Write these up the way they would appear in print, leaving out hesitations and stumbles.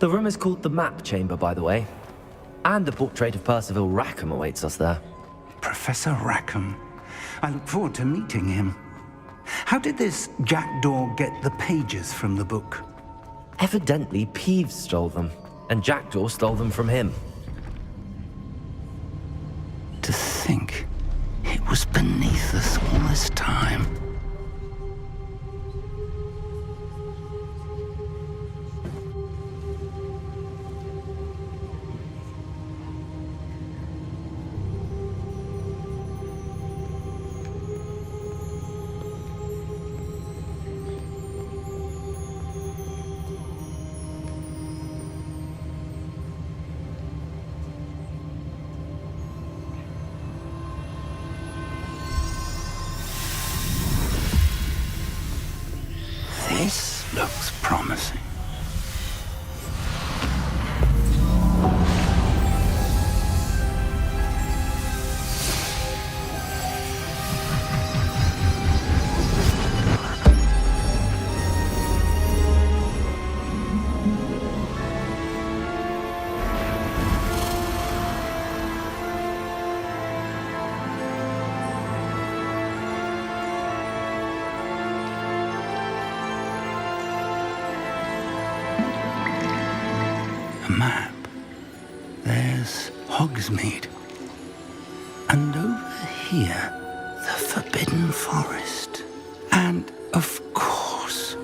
The room is called the Map Chamber, by the way. And a portrait of Percival Rackham awaits us there. Professor Rackham. I look forward to meeting him. How did this jackdaw get the pages from the book? Evidently, Peeves stole them, and Jackdaw stole them from him. To think it was beneath us all this time. This looks promising. Map. There's Hogsmeade. And over here, the Forbidden Forest. And, of course,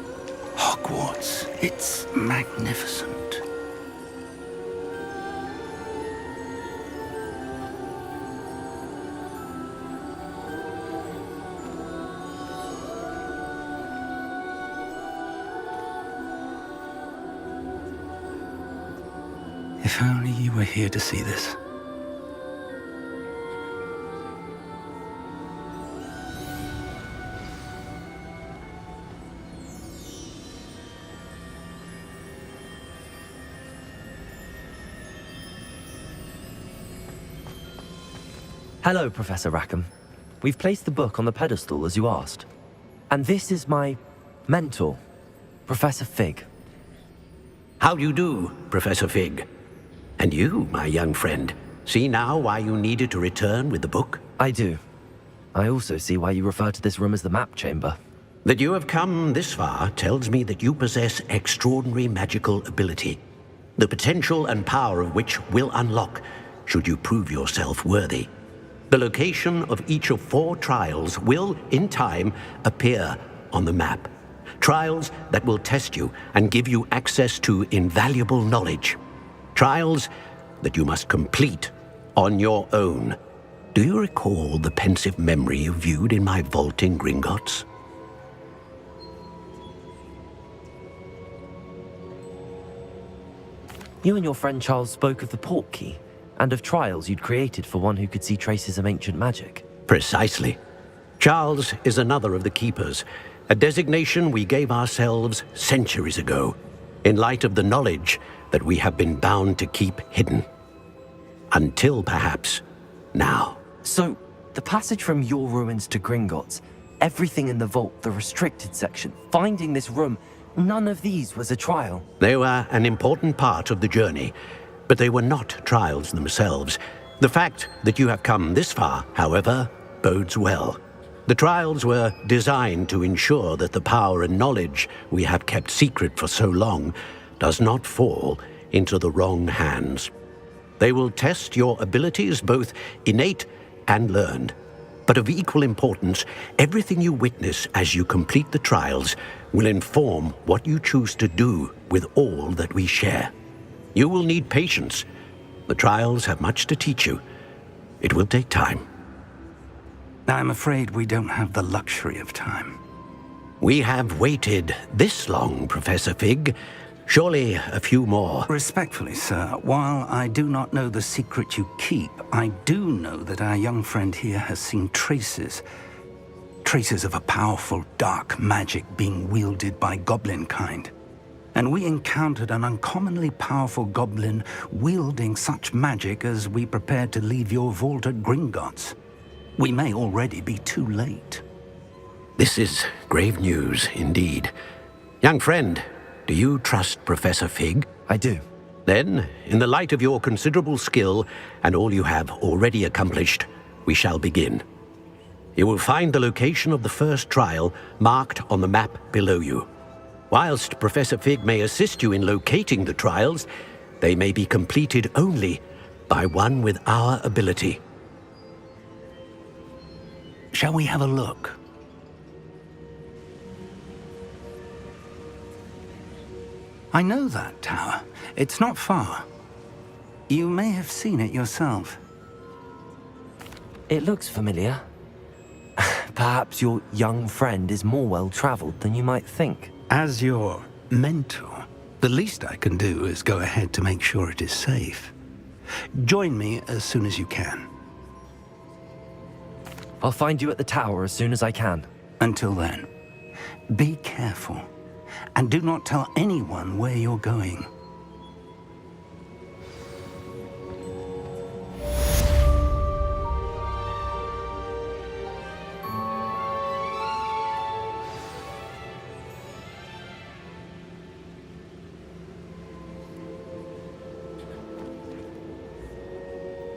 Hogwarts. It's magnificent. If only you were here to see this. Hello, Professor Rackham. We've placed the book on the pedestal, as you asked. And this is my mentor, Professor Fig. How do you do, Professor Fig? And you, my young friend, see now why you needed to return with the book? I do. I also see why you refer to this room as the Map Chamber. That you have come this far tells me that you possess extraordinary magical ability, the potential and power of which will unlock should you prove yourself worthy. The location of each of 4 trials will, in time, appear on the map. Trials that will test you and give you access to invaluable knowledge. Trials that you must complete on your own. Do you recall the pensive memory you viewed in my vault in Gringotts? You and your friend Charles spoke of the Portkey, and of trials you'd created for one who could see traces of ancient magic. Precisely. Charles is another of the Keepers, a designation we gave ourselves centuries ago, in light of the knowledge that we have been bound to keep hidden. Until, perhaps, now. So, the passage from your ruins to Gringotts, everything in the vault, the restricted section, finding this room, none of these was a trial. They were an important part of the journey, but they were not trials themselves. The fact that you have come this far, however, bodes well. The trials were designed to ensure that the power and knowledge we have kept secret for so long does not fall into the wrong hands. They will test your abilities, both innate and learned. But of equal importance, everything you witness as you complete the trials will inform what you choose to do with all that we share. You will need patience. The trials have much to teach you. It will take time. I'm afraid we don't have the luxury of time. We have waited this long, Professor Fig. Surely a few more. Respectfully, sir, while I do not know the secret you keep, I do know that our young friend here has seen traces of a powerful dark magic being wielded by goblin kind. And we encountered an uncommonly powerful goblin wielding such magic as we prepared to leave your vault at Gringotts. We may already be too late. This is grave news indeed. Young friend, Do you trust Professor Fig? I do. Then, in the light of your considerable skill and all you have already accomplished, we shall begin. You will find the location of the first trial marked on the map below you. Whilst Professor Fig may assist you in locating the trials, they may be completed only by one with our ability. Shall we have a look? I know that tower. It's not far. You may have seen it yourself. It looks familiar. Perhaps your young friend is more well-traveled than you might think. As your mentor, the least I can do is go ahead to make sure it is safe. Join me as soon as you can. I'll find you at the tower as soon as I can. Until then, be careful, and do not tell anyone where you're going.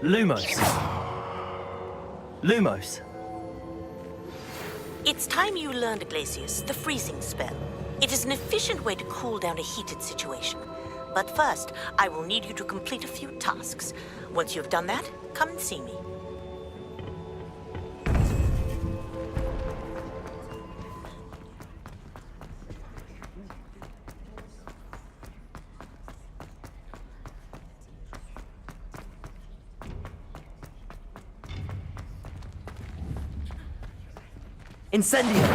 Lumos. Lumos. It's time you learned, Glacius, the freezing spell. It is an efficient way to cool down a heated situation. But first, I will need you to complete a few tasks. Once you've done that, come and see me. Incendio!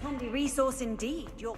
Handy resource indeed. Your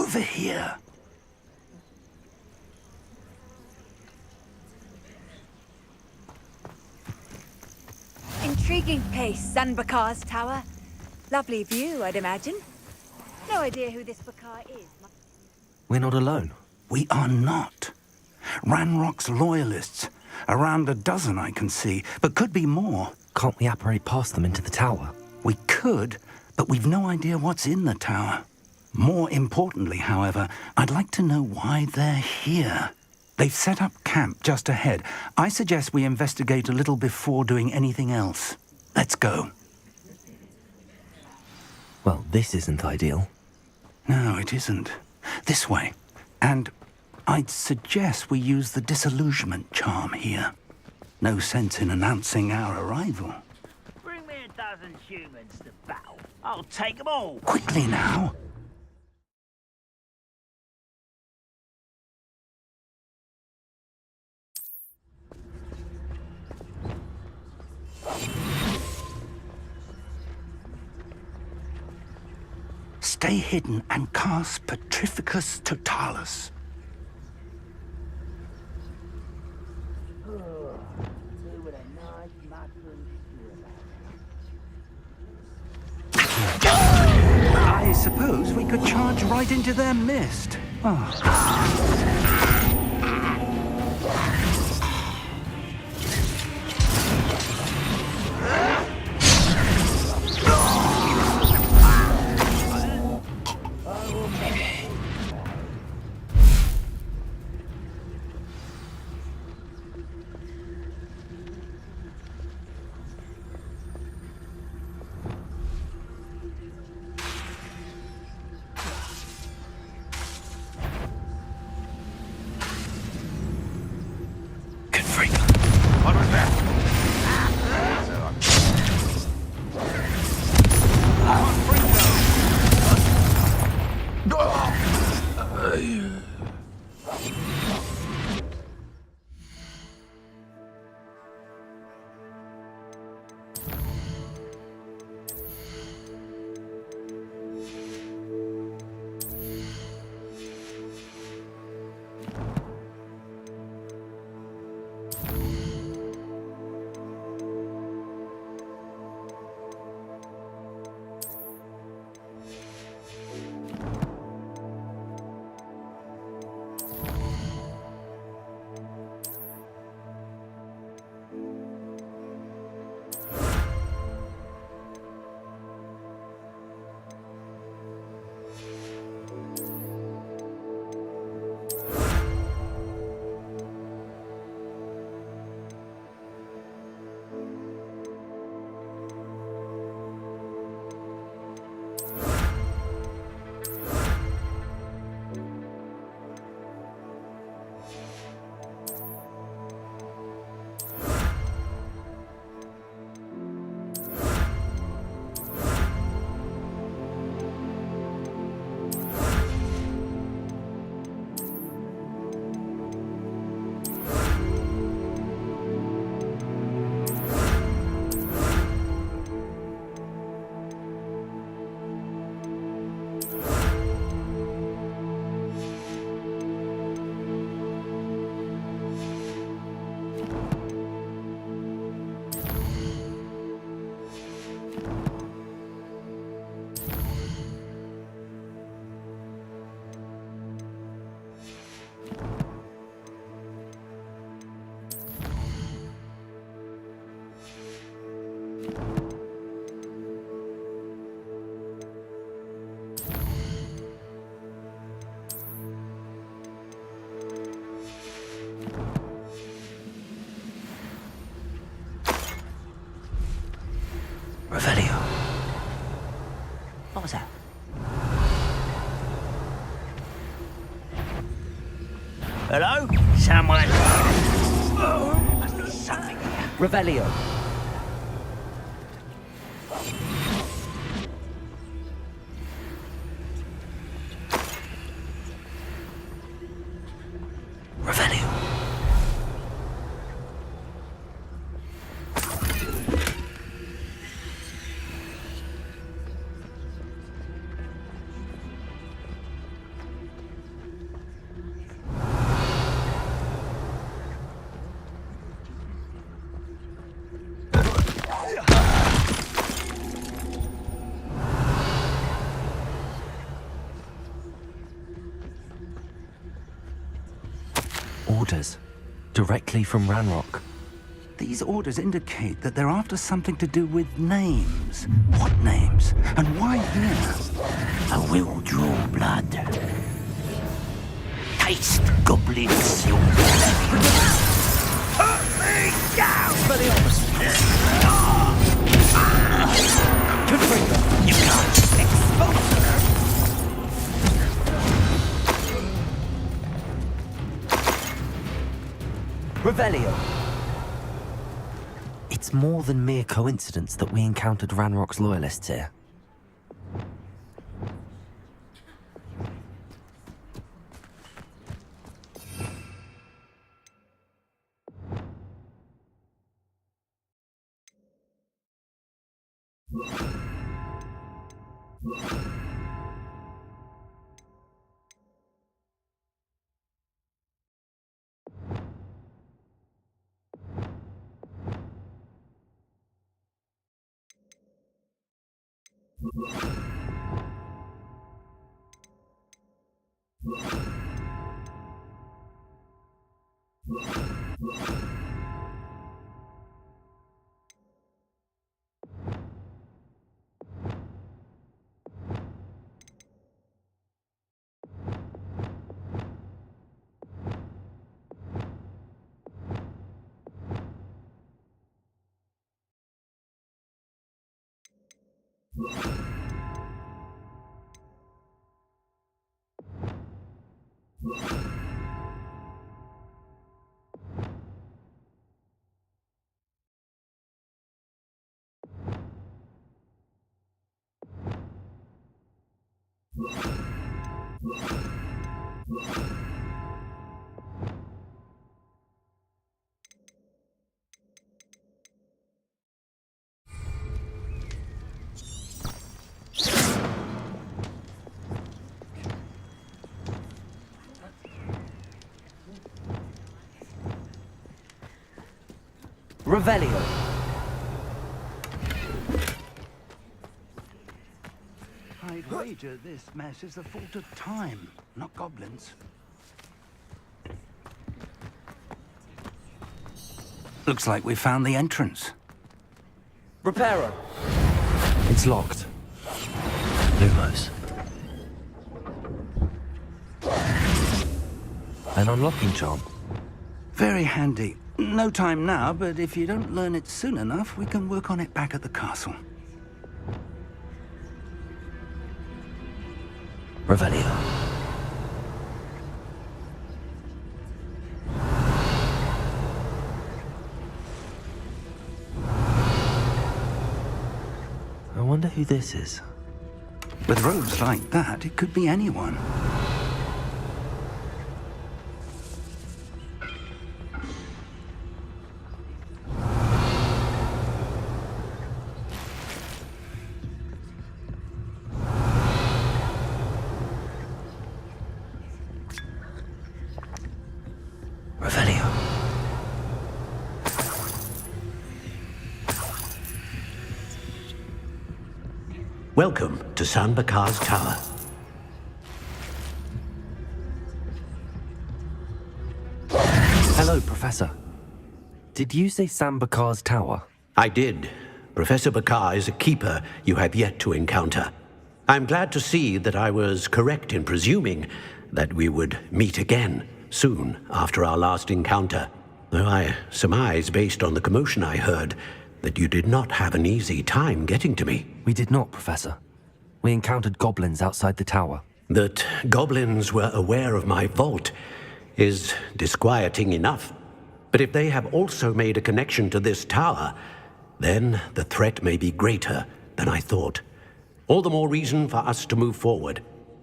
Over here. Intriguing place, Zanbakar's tower. Lovely view, I'd imagine. No idea who this Bakar is. We're not alone. We are not. Ranrock's loyalists. Around a dozen I can see, but could be more. Can't we apparate past them into the tower? We could, but we've no idea what's in the tower. More importantly, however, I'd like to know why they're here. They've set up camp just ahead. I suggest we investigate a little before doing anything else. Let's go. Well, this isn't ideal. No, it isn't. This way. And I'd suggest we use the disillusionment charm here. No sense in announcing our arrival. Bring me 1,000 humans to battle. I'll take them all. Quickly now. Stay hidden and cast Petrificus Totalis. I suppose we could charge right into their mist. Revelio. What was that? Hello? Someone? Oh, must be something here. Revelio. Revelio. Orders. Directly from Ranrock. These orders indicate that they're after something to do with names. What names? And why here? I will draw blood. Taste goblins, you put me down! For the opposite. You can't expose her! Revelio. It's more than mere coincidence that we encountered Ranrock's loyalists here. Revelio. I'd wager this mess is the fault of time, not goblins. Looks like we found the entrance. Reparo. It's locked. Lumos. An unlocking charm. Very handy. No time now, but if you don't learn it soon enough, we can work on it back at the castle. Revelio. I wonder who this is. With robes like that, it could be anyone. Revelio. Welcome to San Bakar's Tower. Hello, Professor. Did you say Sambakar's tower? I did. Professor Bakar is a keeper you have yet to encounter. I'm glad to see that I was correct in presuming that we would meet again soon after our last encounter, though I surmise, based on the commotion I heard, that you did not have an easy time getting to me. We did not, Professor. We encountered goblins outside the tower. That goblins were aware of my vault is disquieting enough. But if they have also made a connection to this tower, then the threat may be greater than I thought. All the more reason for us to move forward.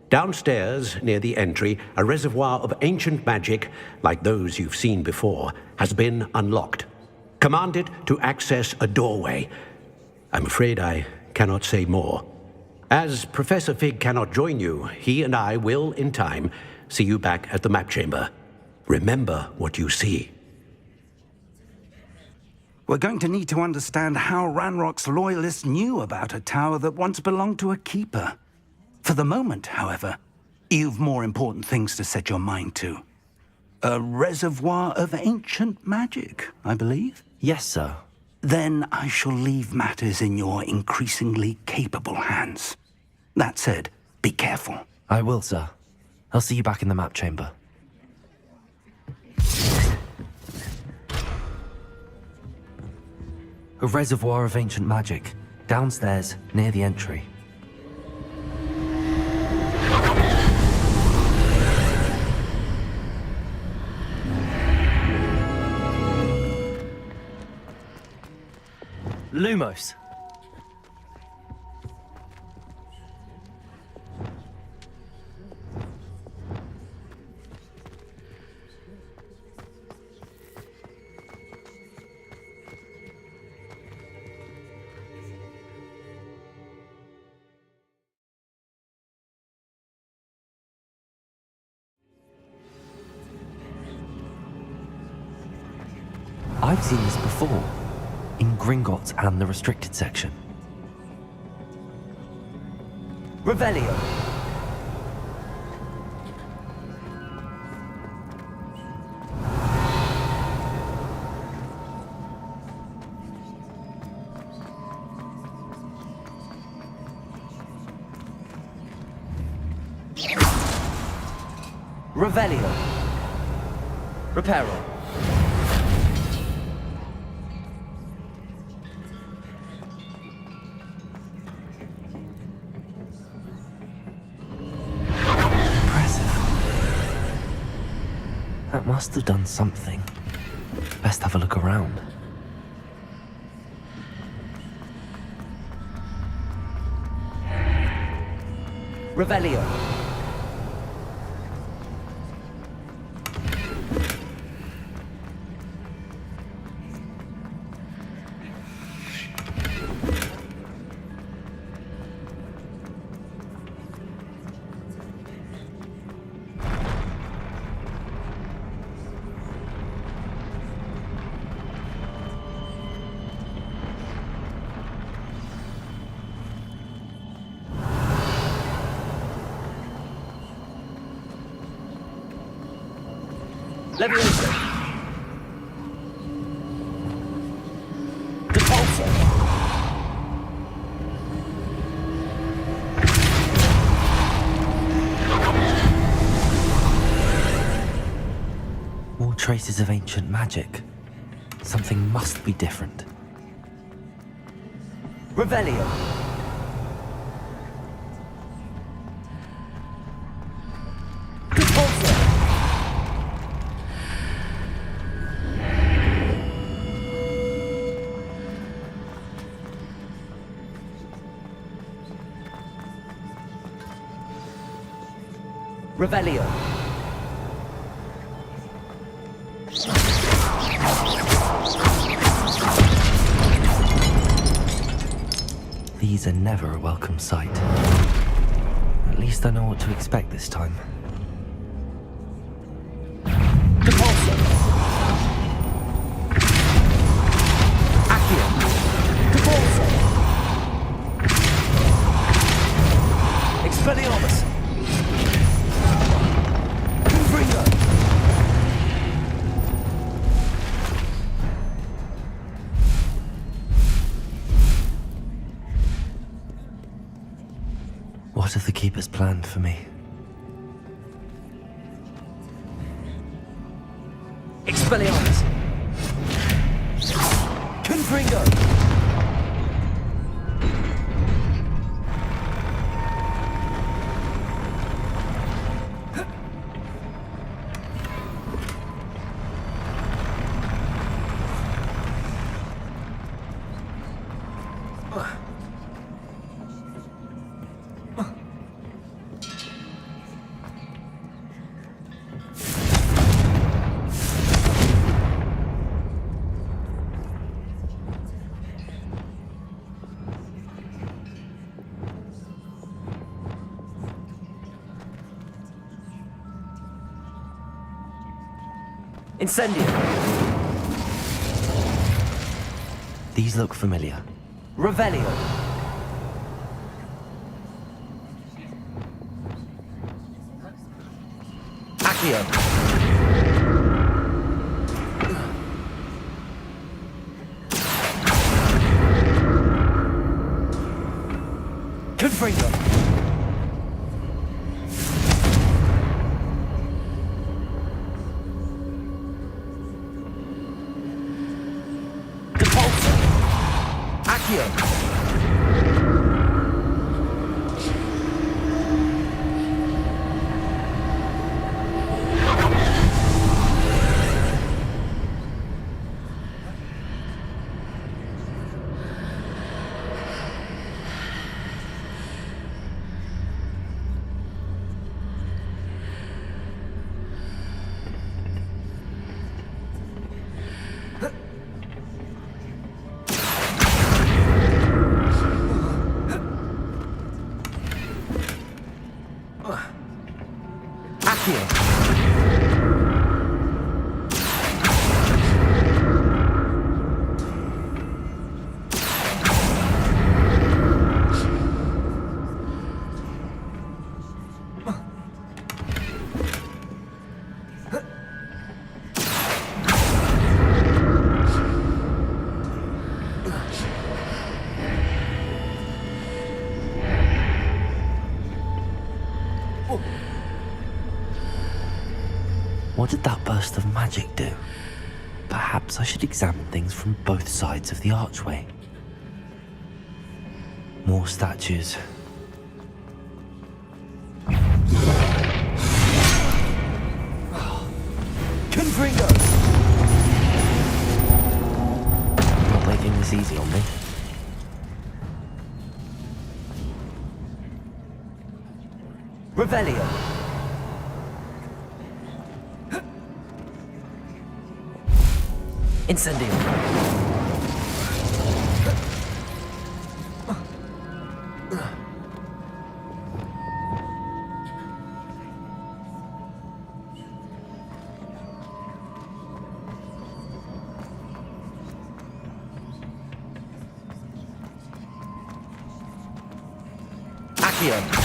Downstairs, near the entry, a reservoir of ancient magic, like those you've seen before, has been unlocked. Command it to access a doorway. I'm afraid I cannot say more. As Professor Fig cannot join you, he and I will, in time, see you back at the map chamber. Remember what you see. We're going to need to understand how Ranrock's loyalists knew about a tower that once belonged to a keeper. For the moment, however, you've more important things to set your mind to. A reservoir of ancient magic, I believe. Yes, sir. Then I shall leave matters in your increasingly capable hands. That said, be careful. I will, sir. I'll see you back in the map chamber. A reservoir of ancient magic, downstairs, near the entry. Lumos. I've seen this before, in Gringotts and the restricted section. Revelio. Revelio. Reparo. That must have done something. Best have a look around. Revelio. Leviosa. Depulso. More traces of ancient magic. Something must be different. Revelio. Revelio. These are never a welcome sight. At least I know what to expect this time. Depulso. Accio. Depulso. Expelliarmus. What have the Keepers planned for me? Expelliarmus! Confringo! Incendio! These look familiar. Revelio! Accio! What did that burst of magic do? Perhaps I should examine things from both sides of the archway. More statues. Confringo! Not making this easy on me. Revelio! Incendio! Accio!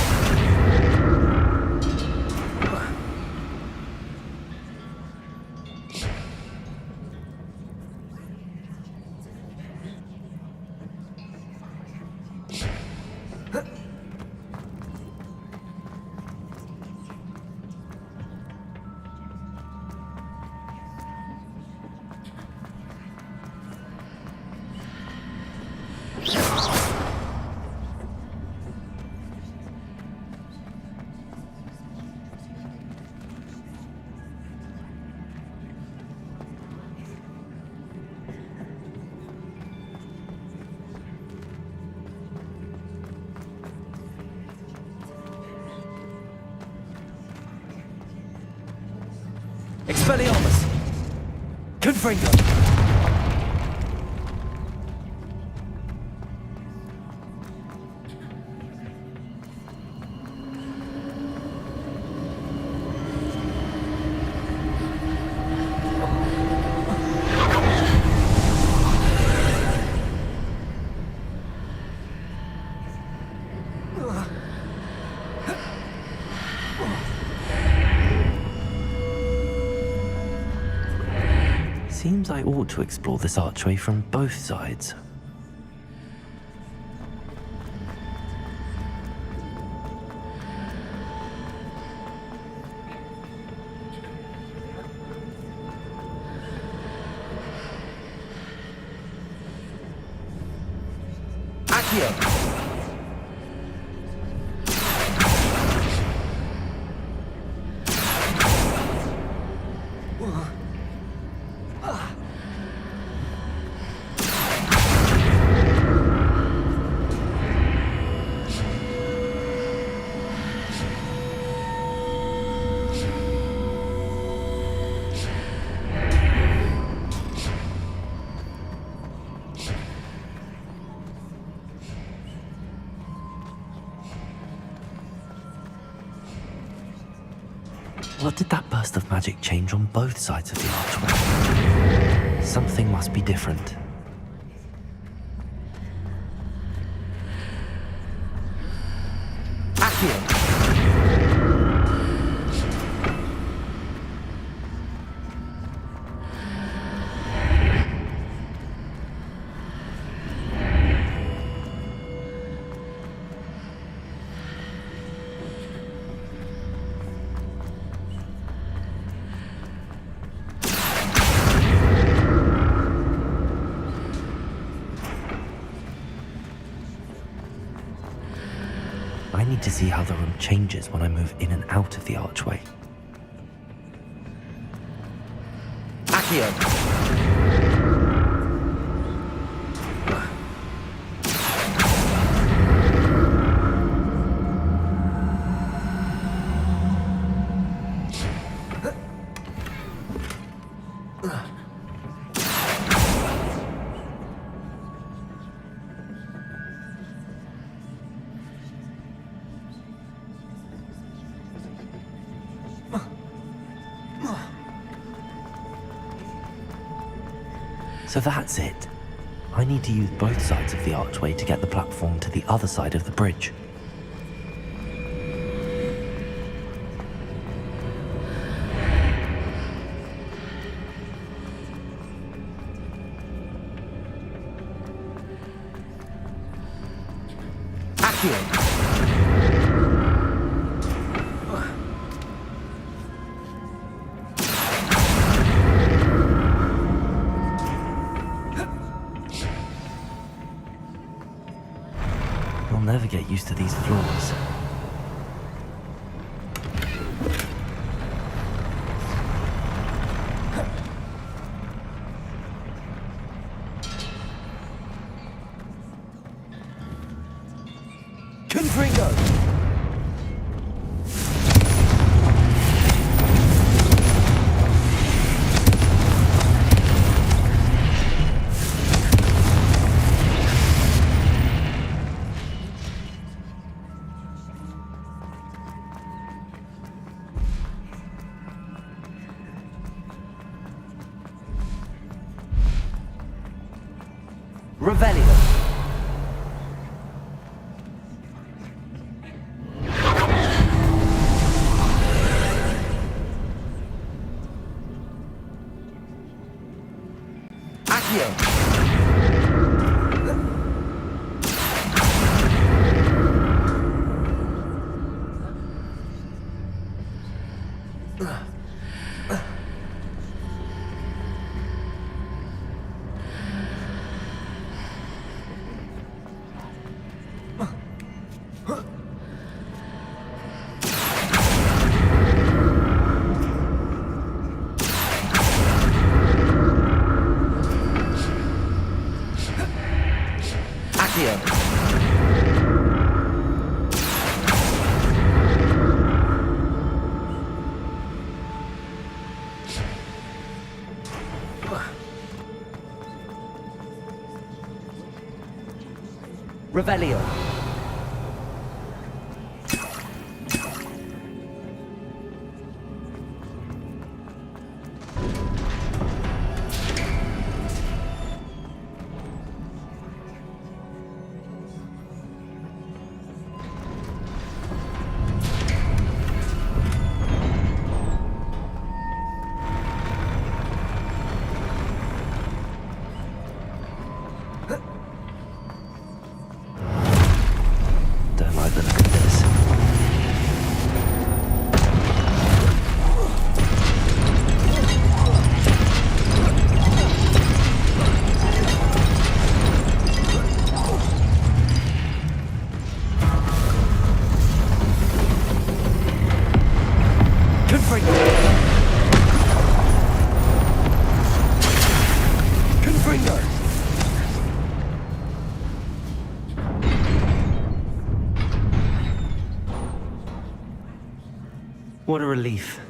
Expelliarmus! Confringo! Seems I ought to explore this archway from both sides. Accio! What did that burst of magic change on both sides of the archway? Something must be different. Accio! need to see how the room changes when I move in and out of the archway. Accio! So that's it. I need to use both sides of the archway to get the platform to the other side of the bridge. Accio! I'll never get used to these floors. Confringo! Revelio. Accio. Revelio. Don't like the look of this. Confringo! Confringo! What a relief.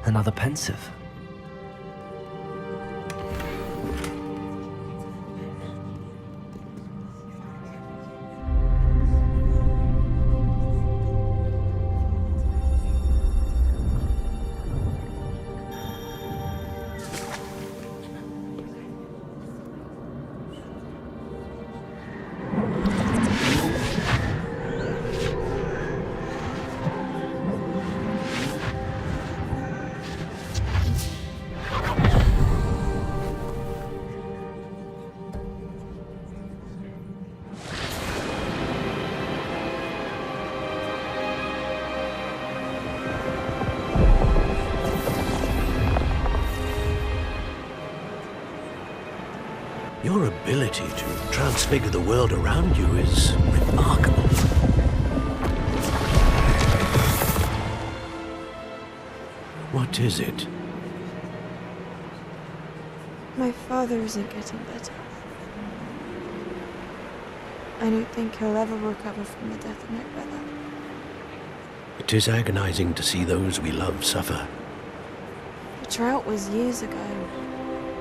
Another pensive. Your ability to transfigure the world around you is remarkable. What is it? My father isn't getting better. I don't think he'll ever recover from the death of my brother. It is agonizing to see those we love suffer. The drought was years ago,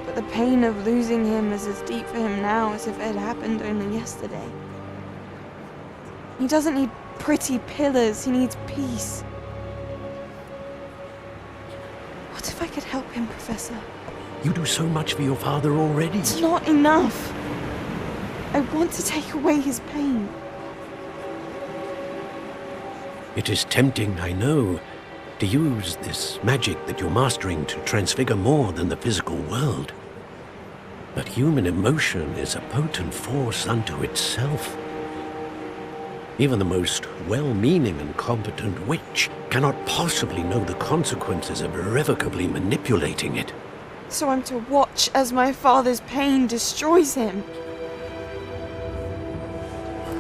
but the pain of losing him is as deep for him now as if it had happened only yesterday. He doesn't need pretty pillars, he needs peace. What if I could help him, Professor? You do so much for your father already. It's not enough. I want to take away his pain. It is tempting, I know, to use this magic that you're mastering to transfigure more than the physical world. But human emotion is a potent force unto itself. Even the most well-meaning and competent witch cannot possibly know the consequences of irrevocably manipulating it. So I'm to watch as my father's pain destroys him.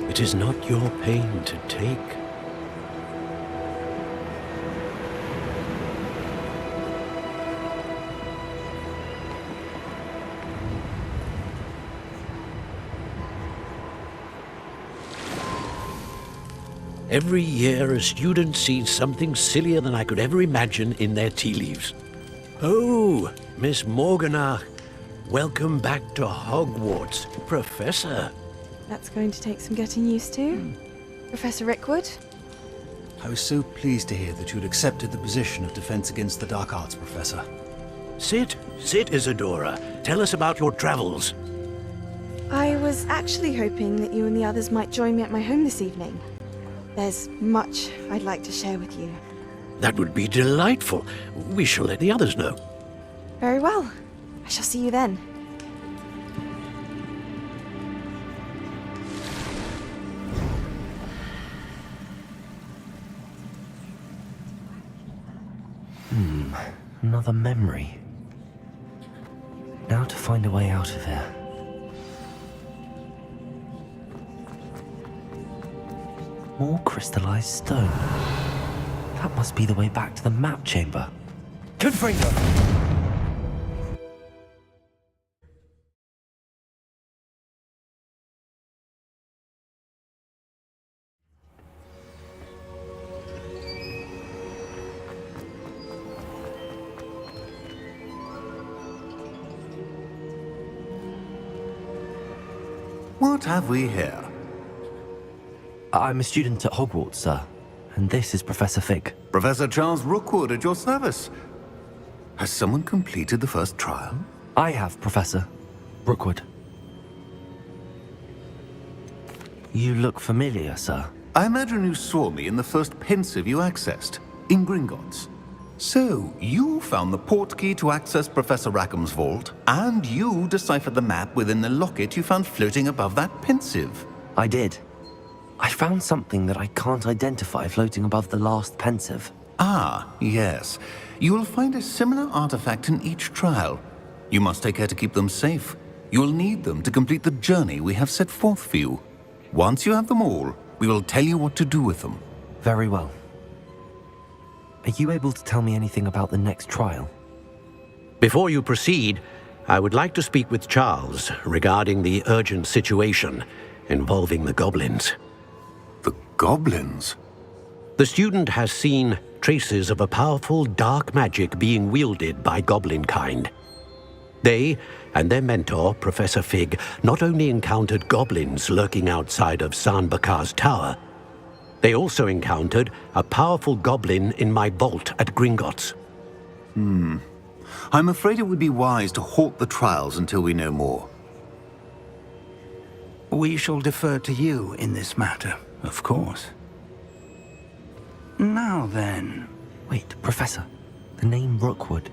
It is not your pain to take. Every year, a student sees something sillier than I could ever imagine in their tea leaves. Oh, Miss Morganach, welcome back to Hogwarts, Professor. That's going to take some getting used to. Professor Rickwood? I was so pleased to hear that you'd accepted the position of Defense Against the Dark Arts, Professor. Sit, Isadora. Tell us about your travels. I was actually hoping that you and the others might join me at my home this evening. There's much I'd like to share with you. That would be delightful. We shall let the others know. Very well. I shall see you then. Another memory. Now to find a way out of here. More crystallized stone. That must be the way back to the map chamber. Confringo! What have we here? I'm a student at Hogwarts, sir. And this is Professor Fig. Professor Charles Rookwood at your service. Has someone completed the first trial? I have, Professor Rookwood. You look familiar, sir. I imagine you saw me in the first pensive you accessed, in Gringotts. So, you found the portkey to access Professor Rackham's vault, and you deciphered the map within the locket you found floating above that pensive. I did. I found something that I can't identify floating above the last pensive. Ah, yes. You will find a similar artifact in each trial. You must take care to keep them safe. You will need them to complete the journey we have set forth for you. Once you have them all, we will tell you what to do with them. Very well. Are you able to tell me anything about the next trial? Before you proceed, I would like to speak with Charles regarding the urgent situation involving the goblins. The goblins? The student has seen traces of a powerful dark magic being wielded by goblin kind. They and their mentor, Professor Fig, not only encountered goblins lurking outside of San Bakar's tower, they also encountered a powerful goblin in my vault at Gringotts. I'm afraid it would be wise to halt the trials until we know more. We shall defer to you in this matter, of course. Now then, Wait, Professor. The name Rookwood.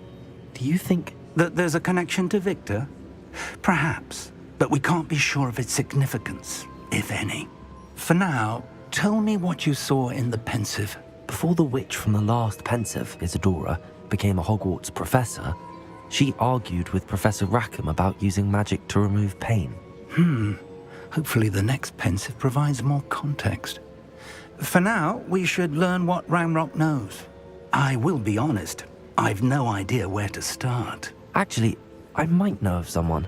Do you think... that there's a connection to Victor? Perhaps, but we can't be sure of its significance, if any. For now, tell me what you saw in the pensive. Before the witch from the last pensive, Isadora, became a Hogwarts professor, She argued with Professor Rackham about using magic to remove pain. Hopefully the next pensive provides more context. For now, we should learn what Ranrock knows. I will be honest, I've no idea where to start. Actually, I might know of someone.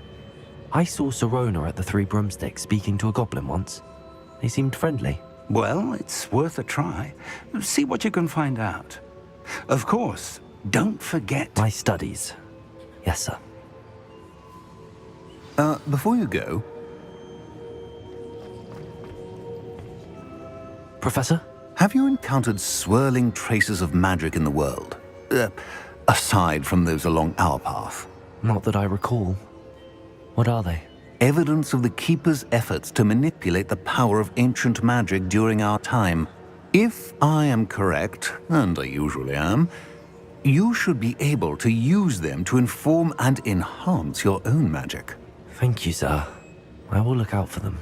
I saw Sirona at the Three Broomsticks speaking to a goblin once. They seemed friendly. Well, it's worth a try. See what you can find out. Of course, don't forget... My studies. Yes, sir. Before you go... Professor? Have you encountered swirling traces of magic in the world? Aside from those along our path? Not that I recall. What are they? Evidence of the Keeper's efforts to manipulate the power of ancient magic during our time. If I am correct, and I usually am, you should be able to use them to inform and enhance your own magic. Thank you, sir. I will look out for them.